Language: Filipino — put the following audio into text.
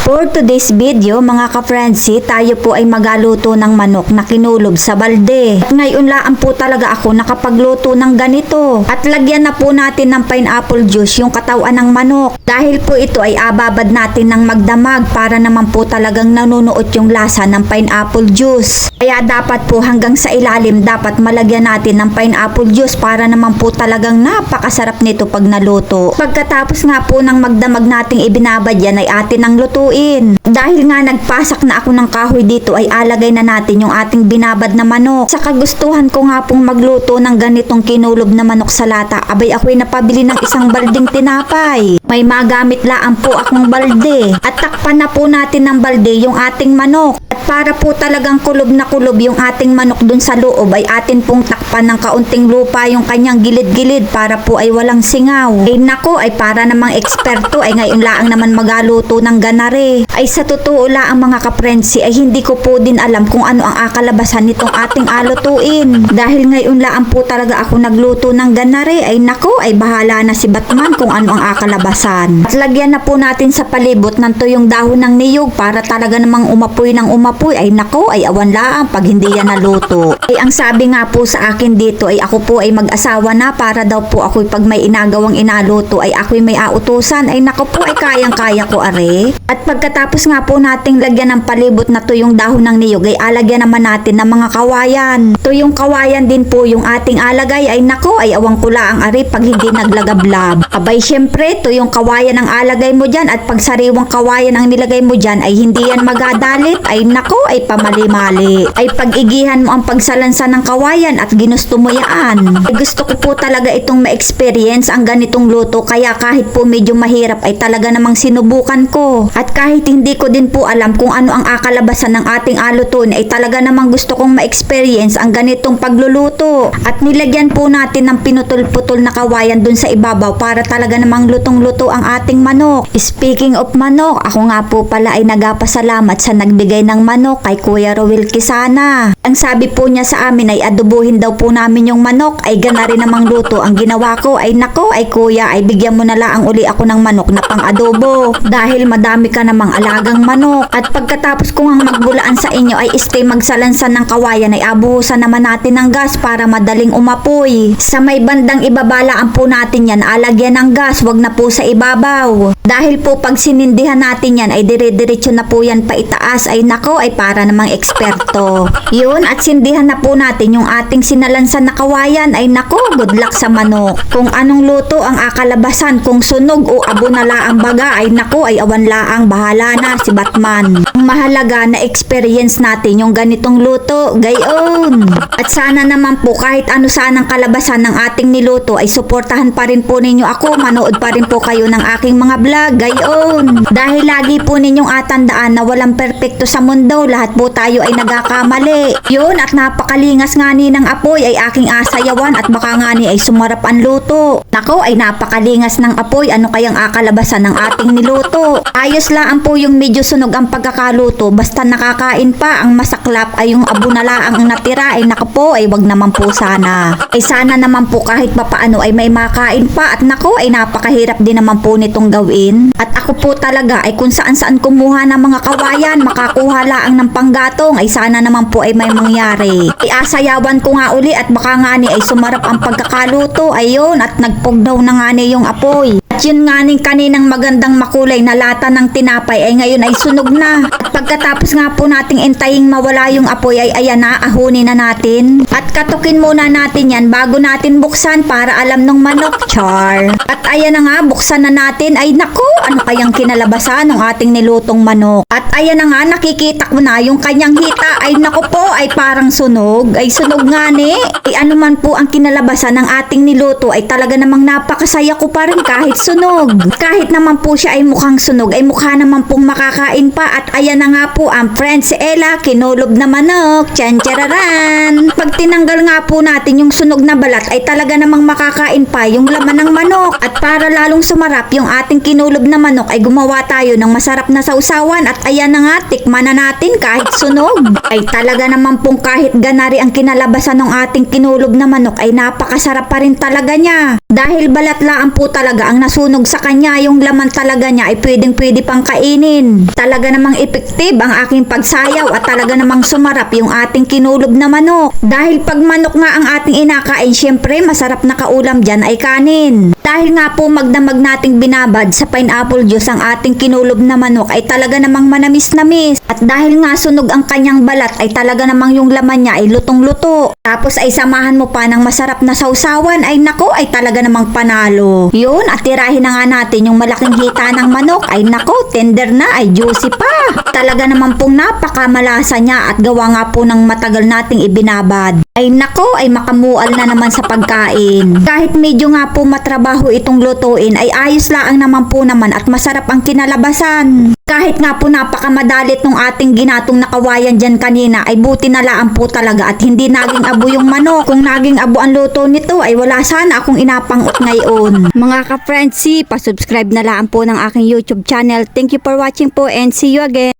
For today's video mga ka-friendsi, tayo po ay magaluto ng manok na kinulob sa balde. At ngayon laan po talaga ako nakapagluto ng ganito. At lagyan na po natin ng pineapple juice yung katawan ng manok. Dahil po ito ay ababad natin ng magdamag para naman po talagang nanunuot yung lasa ng pineapple juice. Kaya dapat po hanggang sa ilalim dapat malagyan natin ng pineapple juice para naman po talagang napakasarap nito pag naluto. Pagkatapos nga po ng magdamag nating ibinabad yan ay atin ang lutuin. Dahil nga nagpasak na ako ng kahoy dito ay alagay na natin yung ating binabad na manok. Sa kagustuhan ko nga pong magluto ng ganitong kinulob na manok sa lata, abay ako'y napabili ng isang balding tinapay. May magamit laan po akong balde. At takpan na po natin ng balde yung ating manok. At para po talagang kulob na kulob yung ating manok dun sa loob ay atin pong takpan ng kaunting lupa yung kanyang gilid-gilid para po ay walang singaw. Ay nako, ay para namang eksperto ay ngayon laang naman magaluto ng ganare. Ay sa totoo laang mga kaprensi ay hindi ko po din alam kung ano ang akalabasan nitong ating alutuin. Dahil ngayon laang po talaga ako nagluto ng ganare ay nako, ay bahala na si Batman kung ano ang akalabasan. At lagyan na po natin sa palibot ng tuyong dahon ng niyog para talaga namang umapoy ng umapoy. Ay nako, ay awan laang pag hindi yan naluto. Ay ang sabi nga po sa akin dito ay ako po ay mag-asawa na para daw po ako'y pag may inagawang inaluto ay ako'y may autusan. Ay nako po, ay kayang-kaya ko are. At pagkatapos nga po nating lagyan ng palibot na tuyong dahon ng niyog ay alagyan naman natin ng mga kawayan. Tuyong kawayan din po yung ating alagay. Ay nako, ay awang kula ang ari pag hindi naglagablab. Abay syempre, tuyong kawayan ang alagay mo dyan at pag sariwang kawayan ang nilagay mo dyan ay hindi yan magadalit. Ay nako, ay pamali-mali. Ay pag-igihan mo ang pagsalansa ng kawayan at ginusto mo yan. Ay gusto ko po talaga itong ma-experience ang ganitong luto kaya kahit po medyo mahirap ay talaga namang sinubukan ko. At kahit hindi ko din po alam kung ano ang akalabasan ng ating alutuin ay talaga namang gusto kong ma-experience ang ganitong pagluluto. At nilagyan po natin ng pinutol-putol na kawayan dun sa ibabaw para talaga namang lutong-luto ang ating manok. Speaking of manok, ako nga po pala ay nagpasalamat sa nagbigay ng manok kay Kuya Roel Quisana. Ang sabi po niya sa amin ay adobohin daw po namin yung manok ay gana rin namang luto. Ang ginawa ko ay nako, ay kuya ay bigyan mo na lang uli ako ng manok na pang adobo dahil madami ka namang alagang manok. At pagkatapos ko ang magbulaan sa inyo ay stay magsalansan ng kawayan ay abuhusan naman natin ng gas para madaling umapoy. Sa may bandang ibabalaan po natin yan, alagyan ng gas, wag na po sa ibabaw. Dahil po pag sinindihan natin yan ay dire-diretso na po yan pa itaas. Ay nako, ay para namang eksperto. Yun, at sindihan na po natin yung ating sinalansan na kawayan. Ay nako, good luck sa manok. Kung anong luto ang akalabasan, kung sunog o abo na laang baga, ay nako, ay awan laang bahala na si Batman. Ang mahalaga na experience natin yung ganitong luto, gayon. At sana naman po kahit ano sanang kalabasan ng ating niluto ay suportahan pa rin po ninyo ako, manood pa rin po kayo ng aking mga vlog, gayon. Dahil lagi po ninyong atandaan na walang perpekto sa mundo, lahat po tayo ay nagkakamali. Yun, at napakalingas nga ni ng apoy ay aking asayawan at baka nga ni ay sumarap ang luto. Nako, ay napakalingas ng apoy, ano kayang akalabasan ng ating niluto. Ayos lang po yung medyo sunog ang pagkakaluto, basta nakakain pa. Ang masaklap ay yung abo na laang ang natira. Ay nako po, ay wag naman po sana. Ay sana naman po kahit papaano ay may makain pa. At nako, ay napakahirap din naman po nitong gawin. At ako po talaga ay kung saan-saan kumuha ng mga kawayan, makakuha laang ng panggatong, ay sana naman po ay may mangyari. Ay asayawan ko nga uli at baka nga ni ay sumarap ang pagkakaluto. Ayun, at nagpugdaw na nga ni yung apoy. At yun nga ning kaninang magandang makulay na lata ng tinapay ay ngayon ay sunog na. At pagkatapos nga po nating intaying mawala yung apoy ay ayan na, ahunin na natin. At katukin muna natin yan bago natin buksan para alam ng manok, char. At ayan na nga, buksan na natin. Ay naku, ano kayang kinalabasan ng ating nilutong manok. At ayan na nga, nakikita ko na yung kanyang hita. Ay naku po, ay parang sunog. Ay sunog nga ni. Ay ano man po ang kinalabasan ng ating niluto ay talaga namang napakasaya ko pa rin kahit sunog. Kahit naman po siya ay mukhang sunog ay mukha naman pong makakain pa. At ayan na nga po ang friends Ella, kinulob na manok. Tsan-tararan. Pag tinanggal nga po natin yung sunog na balat ay talaga namang makakain pa yung laman ng manok. At para lalong sumarap yung ating kinulob na manok ay gumawa tayo ng masarap na sausawan. At ayan na nga, tikman na natin kahit sunog. Ay talaga naman pong kahit ganari ang kinalabasan ng ating kinulob na manok ay napakasarap pa rin talaga niya. Dahil balatlaan po talaga ang nasunog sa kanya, yung laman talaga niya ay pwedeng-pwede pang kainin. Talaga namang epektive ang aking pagsayaw at talaga namang sumarap yung ating kinulob na manok. Dahil pag manok nga ang ating inakain, syempre masarap na kaulam dyan ay kanin. Dahil nga po magdamag nating binabad sa pineapple juice ang ating kinulob na manok ay talaga namang manamis-namis. At dahil nga sunog ang kanyang balat ay talaga namang yung laman niya ay lutong-luto. Tapos ay samahan mo pa ng masarap na sausawan ay nako ay talaga namang panalo. Yun, at tirahin na nga natin yung malaking hita ng manok ay nako, tender na ay juicy pa. Talaga naman pong napakamalasa niya at gawa nga po ng matagal nating ibinabad. Ay nako, ay makamual na naman sa pagkain. Kahit medyo nga po matrabaho itong lutuin ay ayos laang naman po naman at masarap ang kinalabasan. Kahit nga po napakamadalit nung ating ginatong nakawayan dyan kanina ay buti na laan po talaga at hindi naging abo yung manok. Kung naging abo ang luto nito ay wala sana akong inapangot ngayon. Mga ka-friendsi, pasubscribe na laan po ng aking YouTube channel. Thank you for watching po and see you again.